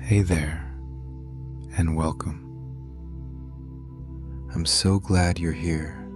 Hey there, and welcome. I'm so glad you're here.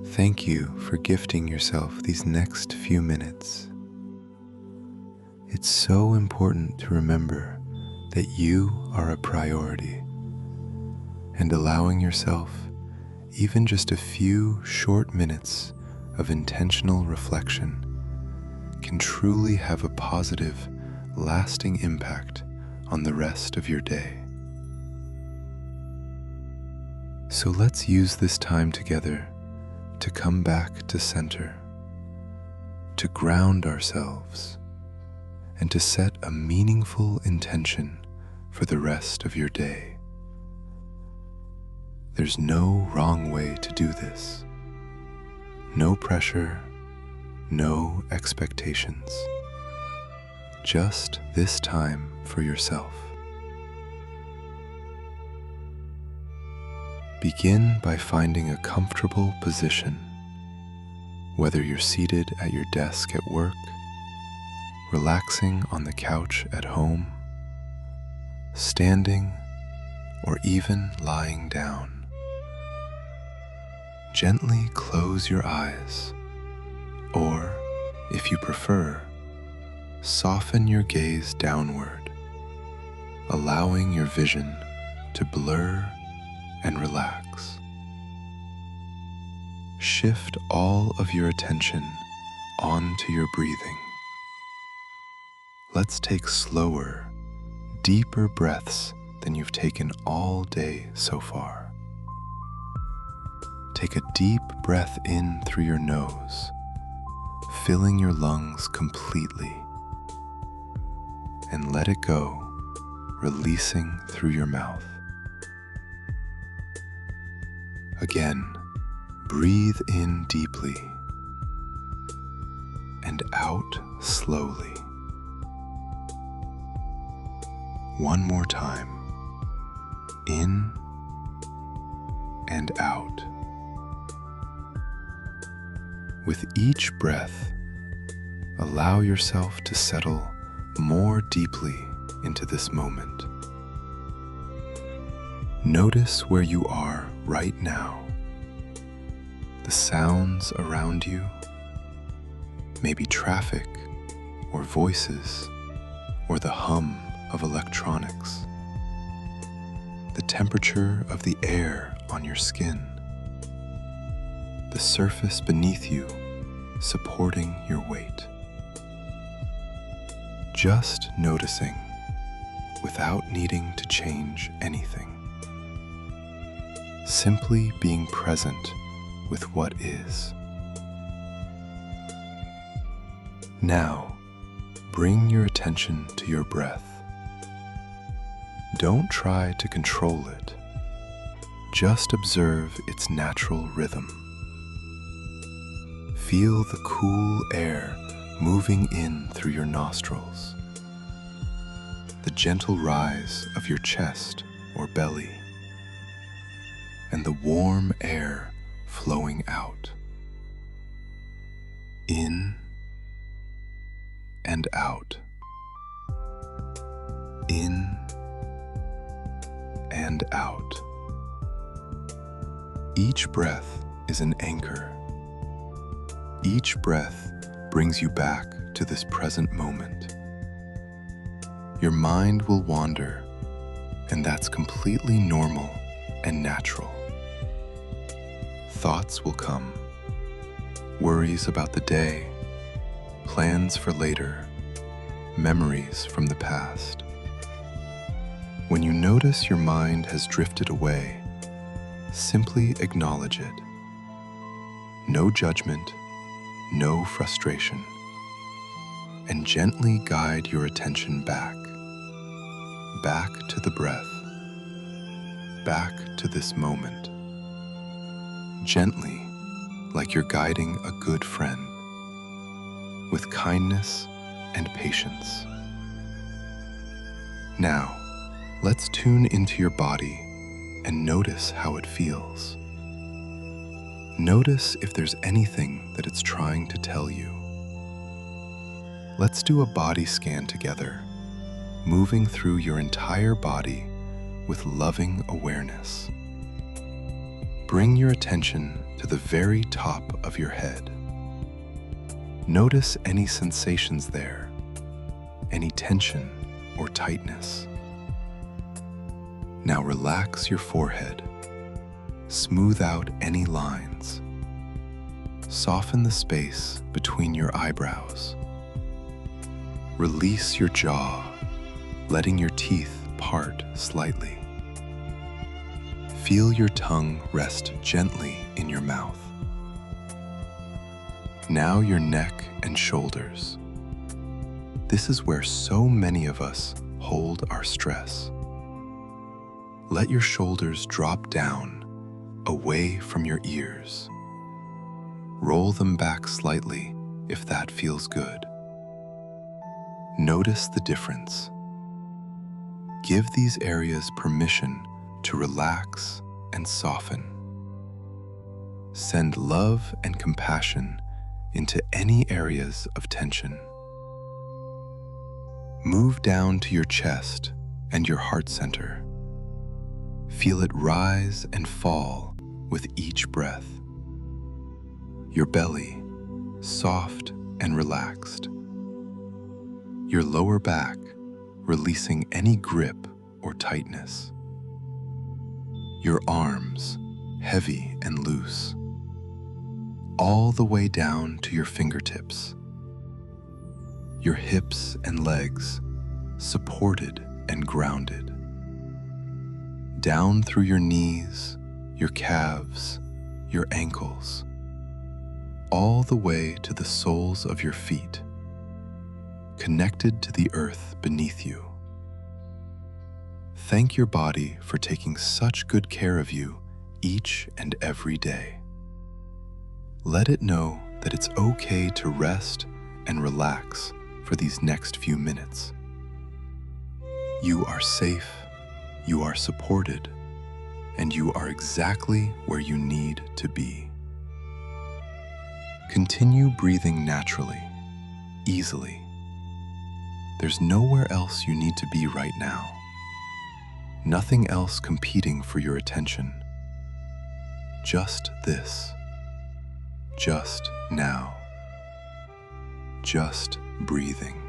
Thank you for gifting yourself these next few minutes. It's so important to remember that you are a priority, and allowing yourself even just a few short minutes of intentional reflection can truly have a positive, lasting impact on the rest of your day. So let's use this time together to come back to center, to ground ourselves, and to set a meaningful intention for the rest of your day. There's no wrong way to do this. No pressure, no expectations. Just this time for yourself. Begin by finding a comfortable position, whether you're seated at your desk at work, relaxing on the couch at home, standing, or even lying down. Gently close your eyes, or, if you prefer, soften your gaze downward, allowing your vision to blur and relax. Shift all of your attention onto your breathing. Let's take slower, deeper breaths than you've taken all day so far. Take a deep breath in through your nose, filling your lungs completely, and let it go, releasing through your mouth. Again, breathe in deeply and out slowly. One more time, in and out. With each breath, allow yourself to settle more deeply into this moment. Notice where you are right now, the sounds around you, maybe traffic or voices or the hum of electronics, the temperature of the air on your skin, the surface beneath you supporting your weight. Just noticing without needing to change anything. Simply being present with what is. Now, bring your attention to your breath. Don't try to control it. Just observe its natural rhythm. Feel the cool air moving in through your nostrils, the gentle rise of your chest or belly, and the warm air flowing out. In and out. In and out. Each breath is an anchor. Each breath brings you back to this present moment. Your mind will wander, and that's completely normal and natural. Thoughts will come, worries about the day, plans for later, memories from the past. When you notice your mind has drifted away, simply acknowledge it. No judgment, no frustration, and gently guide your attention back to the breath, back to this moment. Gently, like you're guiding a good friend, with kindness and patience. Now, let's tune into your body and notice how it feels. Notice if there's anything that it's trying to tell you. Let's do a body scan together, moving through your entire body with loving awareness. Bring your attention to the very top of your head. Notice any sensations there, any tension or tightness. Now relax your forehead. Smooth out any lines. Soften the space between your eyebrows. Release your jaw, letting your teeth part slightly. Feel your tongue rest gently in your mouth. Now your neck and shoulders. This is where so many of us hold our stress. Let your shoulders drop down, away from your ears. Roll them back slightly if that feels good. Notice the difference. Give these areas permission to relax and soften. Send love and compassion into any areas of tension. Move down to your chest and your heart center. Feel it rise and fall with each breath. Your belly, soft and relaxed. Your lower back, releasing any grip or tightness. Your arms, heavy and loose. All the way down to your fingertips. Your hips and legs, supported and grounded. Down through your knees, your calves, your ankles, all the way to the soles of your feet, connected to the earth beneath you. Thank your body for taking such good care of you each and every day. Let it know that it's okay to rest and relax for these next few minutes. You are safe, you are supported, and you are exactly where you need to be. Continue breathing naturally, easily. There's nowhere else you need to be right now. Nothing else competing for your attention. Just this. Just now. Just breathing.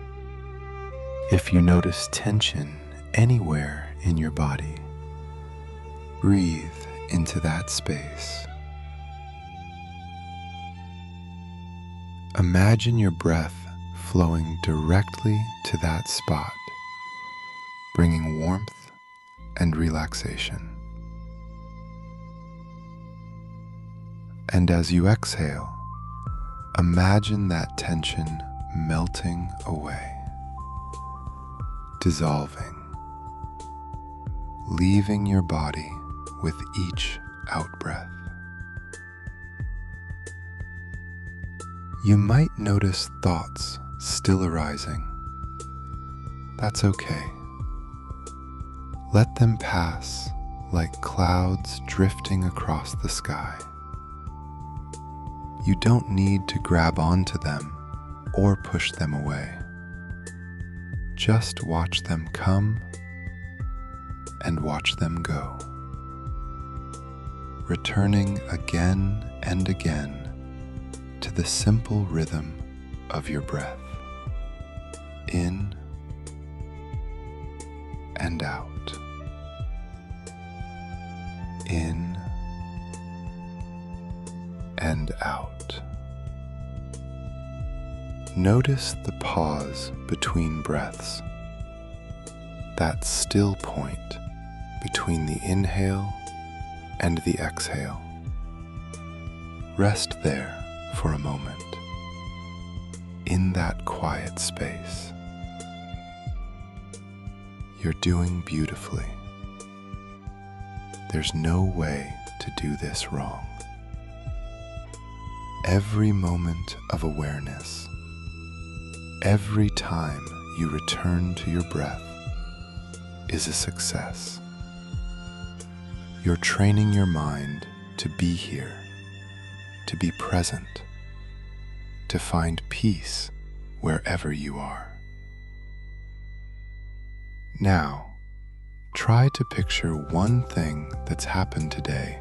If you notice tension anywhere in your body, breathe into that space. Imagine your breath flowing directly to that spot, bringing warmth and relaxation. And as you exhale, imagine that tension melting away, dissolving, leaving your body with each out-breath. You might notice thoughts still arising. That's okay. Let them pass like clouds drifting across the sky. You don't need to grab onto them or push them away. Just watch them come and watch them go, returning again and again to the simple rhythm of your breath, in and out, in and out. Notice the pause between breaths, that still point between the inhale and the exhale. Rest there for a moment, in that quiet space. You're doing beautifully. There's no way to do this wrong. Every moment of awareness, every time you return to your breath, is a success. You're training your mind to be here, to be present, to find peace wherever you are. Now, try to picture one thing that's happened today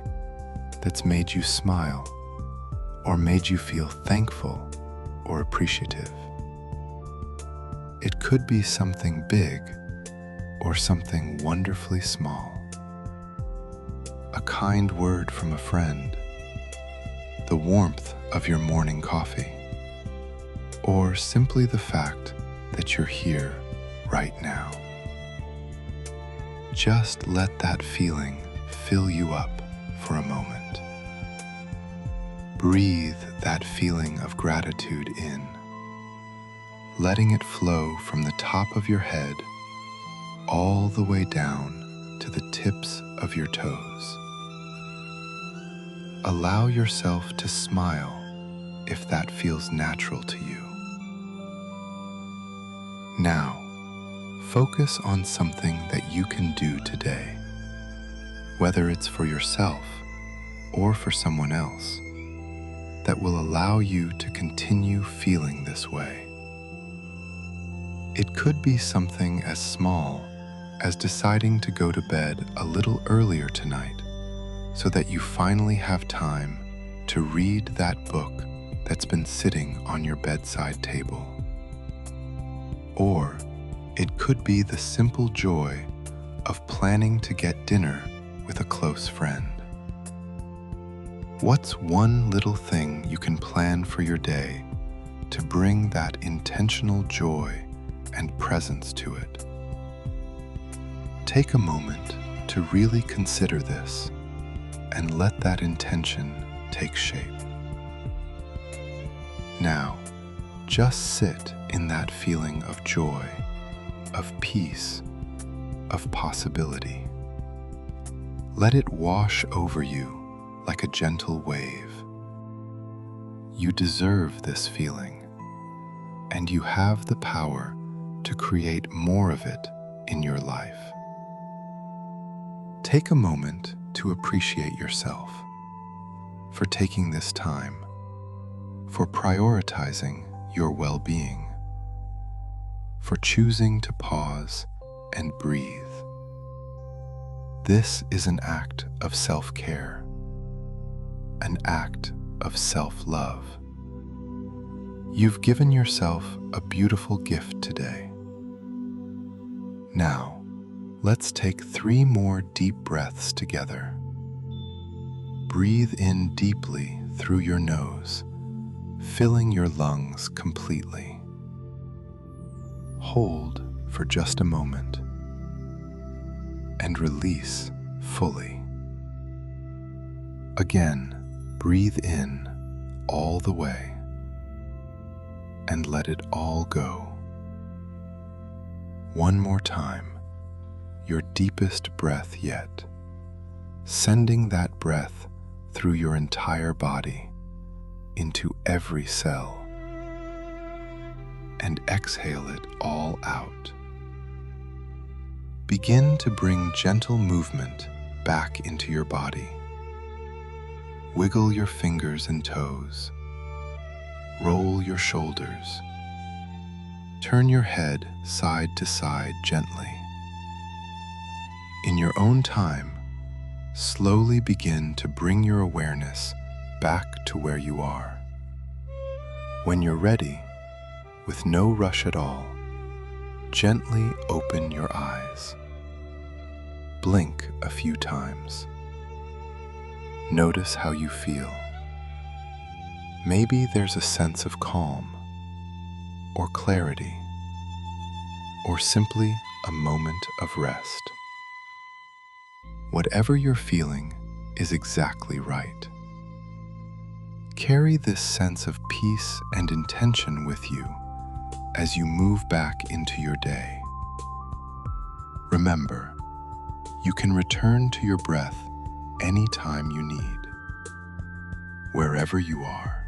that's made you smile or made you feel thankful or appreciative. It could be something big or something wonderfully small. A kind word from a friend, the warmth of your morning coffee, or simply the fact that you're here right now. Just let that feeling fill you up for a moment. Breathe that feeling of gratitude in, letting it flow from the top of your head all the way down to the tips of your toes. Allow yourself to smile if that feels natural to you. Now, focus on something that you can do today, whether it's for yourself or for someone else, that will allow you to continue feeling this way. It could be something as small as deciding to go to bed a little earlier tonight so that you finally have time to read that book that's been sitting on your bedside table. Or it could be the simple joy of planning to get dinner with a close friend. What's one little thing you can plan for your day to bring that intentional joy and presence to it? Take a moment to really consider this and let that intention take shape. Now, just sit in that feeling of joy, of peace, of possibility. Let it wash over you like a gentle wave. You deserve this feeling, and you have the power to create more of it in your life. Take a moment to appreciate yourself for taking this time, for prioritizing your well-being, for choosing to pause and breathe. This is an act of self-care, an act of self-love. You've given yourself a beautiful gift today. Now, let's take 3 more deep breaths together. Breathe in deeply through your nose, filling your lungs completely. Hold for just a moment and release fully. Again, breathe in all the way and let it all go. One more time, your deepest breath yet, sending that breath through your entire body into every cell, and exhale it all out. Begin to bring gentle movement back into your body. Wiggle your fingers and toes. Roll your shoulders. Turn your head side to side gently. In your own time, slowly begin to bring your awareness back to where you are. When you're ready, with no rush at all, gently open your eyes. Blink a few times. Notice how you feel. Maybe there's a sense of calm, or clarity, or simply a moment of rest. Whatever you're feeling is exactly right. Carry this sense of peace and intention with you as you move back into your day. Remember, you can return to your breath anytime you need, wherever you are.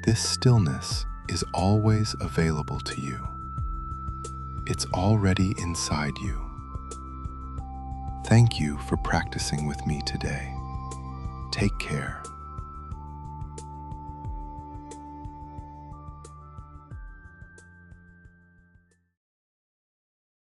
This stillness is always available to you. It's already inside you. Thank you for practicing with me today. Take care.